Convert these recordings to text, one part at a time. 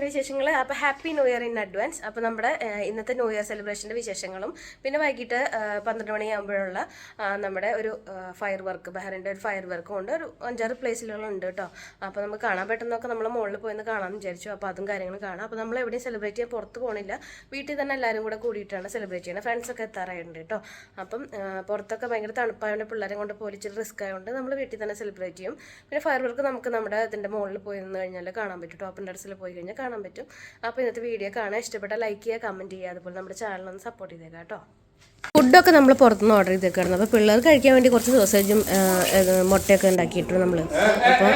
വിശേഷങ്ങൾ. അപ്പോൾ happy new year in advance. അപ്പോൾ നമ്മുടെ ഇന്നത്തെ ന്യൂ ഇയർ സെലിബ്രേഷൻ്റെ വിശേഷങ്ങളും പിന്നെ വൈകിട്ട് 12 മണിയാകുമ്പോഴുള്ള നമ്മുടെ ഒരു ഫയർ വർക്ക്, ബഹറിൻ്റെ ഒരു ഫയർ വർക്ക് കൊണ്ട് ഒരു 5-6 പ്ലേസിലുകളുണ്ട് കേട്ടോ. അപ്പോൾ നമുക്ക് കാണാൻ പറ്റുന്നതൊക്കെ നമ്മൾ മുകളിൽ പോയിന്ന് കാണാമെന്ന് വിചാരിച്ചു. അപ്പോൾ അതും കാര്യങ്ങളും കാണാം. അപ്പോൾ നമ്മൾ എവിടെയും സെലിബ്രേറ്റ് ചെയ്യാൻ പുറത്ത് പോകണില്ല, വീട്ടിൽ തന്നെ എല്ലാവരും കൂടെ കൂടിയിട്ടാണ് സെലിബ്രേറ്റ് ചെയ്യുന്നത്. ഫ്രണ്ട്സൊക്കെ എത്താറായിട്ടുണ്ട് കേട്ടോ. അപ്പം പുറത്തൊക്കെ ഭയങ്കര തണുപ്പായതുകൊണ്ട് പിള്ളേരെ കൊണ്ട് പോലിച്ചിട്ട് റിസ്ക് ആയതുകൊണ്ട് നമ്മൾ വീട്ടിൽ തന്നെ സെലിബ്രേറ്റ് ചെയ്യും. പിന്നെ ഫയർ വർക്ക് നമുക്ക് നമ്മുടെ ഇതിൻ്റെ മുകളിൽ പോയി നിന്ന് കഴിഞ്ഞാൽ കാണാൻ പറ്റും. ടോപ്പ് ടെറസിൽ പോയി കഴിഞ്ഞാൽ കാണാൻ പറ്റും. അപ്പോൾ ഇന്നത്തെ വീഡിയോ കാണാൻ ഇഷ്ടപ്പെട്ടാൽ ലൈക്ക് ചെയ്യുക, കമൻറ്റ് ചെയ്യുക, അതുപോലെ നമ്മുടെ ചാനലൊന്ന് സപ്പോർട്ട് ചെയ്തേക്കാം കേട്ടോ. ഫുഡൊക്കെ നമ്മൾ പുറത്തുനിന്ന് ഓർഡർ ചെയ്തേക്കായിരുന്നു. അപ്പോൾ പിള്ളേർ കഴിക്കാൻ വേണ്ടി കുറച്ച് സോസേജും മുട്ടയൊക്കെ ഉണ്ടാക്കിയിട്ടു നമ്മൾ. അപ്പോൾ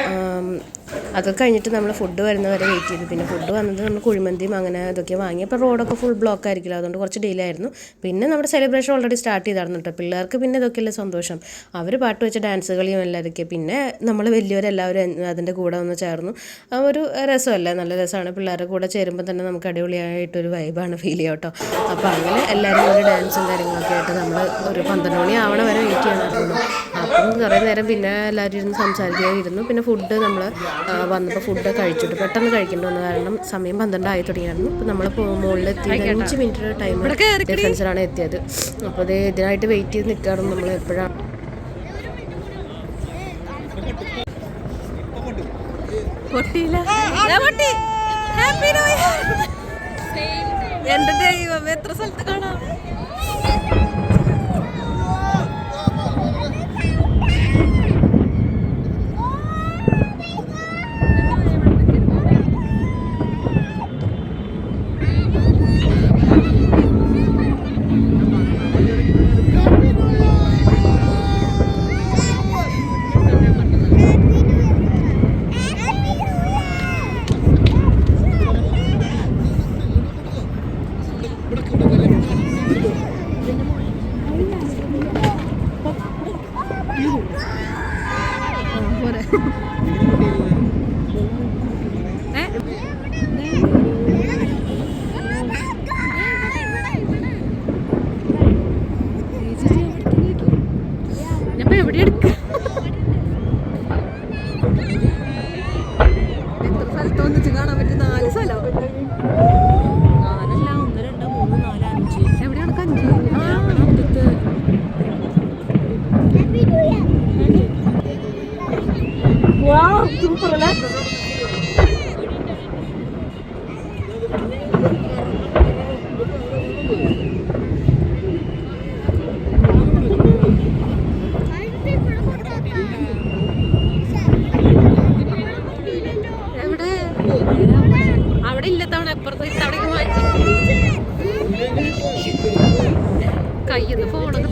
അതൊക്കെ കഴിഞ്ഞിട്ട് നമ്മൾ ഫുഡ് വരുന്നവരെ വെയിറ്റ് ചെയ്തു. പിന്നെ ഫുഡ് വന്നത് നമ്മൾ കുഴിമന്തിയും അങ്ങനെ ഇതൊക്കെ വാങ്ങി. അപ്പോൾ റോഡൊക്കെ ഫുൾ ബ്ലോക്ക് ആയിരിക്കില്ല, അതുകൊണ്ട് കുറച്ച് ഡിലേ ആയിരുന്നു. പിന്നെ നമ്മുടെ സെലിബ്രേഷൻ ഓൾറെഡി സ്റ്റാർട്ട് ചെയ്തായിരുന്നു കേട്ടോ. പിള്ളേർക്ക് പിന്നെ ഇതൊക്കെയല്ലേ സന്തോഷം, അവർ പാട്ട് വെച്ച ഡാൻസ് കളിയും എല്ലാതൊക്കെ. പിന്നെ നമ്മൾ വലിയവരെല്ലാവരും അതിൻ്റെ കൂടെ ഒന്ന് ചേർന്നു. ഒരു രസമല്ലേ, നല്ല രസമാണ്. പിള്ളേരുടെ കൂടെ ചേരുമ്പോൾ തന്നെ നമുക്ക് അടിപൊളിയായിട്ടൊരു വൈബാണ് ഫീൽ ചെയ്യുക കേട്ടോ. അപ്പോൾ അങ്ങനെ എല്ലാവരും കൂടി ഡാൻസും കാര്യങ്ങളൊക്കെ ആയിട്ട് നമ്മൾ ഒരു 12 മണി ആവണ വരെ വെയിറ്റ് ചെയ്യണമായിരുന്നു. അപ്പം കുറേ നേരം പിന്നെ എല്ലാവരും ഇരുന്ന് സംസാരിക്കുകയായിരുന്നു. പിന്നെ ഫുഡ് നമ്മൾ വന്നപ്പോൾ ഫുഡ് കഴിച്ചിട്ട് പെട്ടെന്ന് കഴിക്കേണ്ടി വന്നു, കാരണം സമയം 12 ആയി തുടങ്ങിയായിരുന്നു. അപ്പോൾ നമ്മൾ മുകളിലെത്തി 5 മിനിറ്റ് ടൈം ഡിഫറൻസിലാണ് എത്തിയത്. അപ്പോൾ അത് ഇതിനായിട്ട് വെയിറ്റ് ചെയ്ത് നിൽക്കാറുണ്ട് നമ്മൾ എപ്പോഴാണ്. എൻ്റെ ദൈവം, എത്ര സ്ഥലത്ത് കാണാം. അവിടെ ഇല്ലത്തവണ എപ്പുറത്ത് ഇത്തവണ മാറ്റി കയ്യിൽ ഫോണൊക്കെ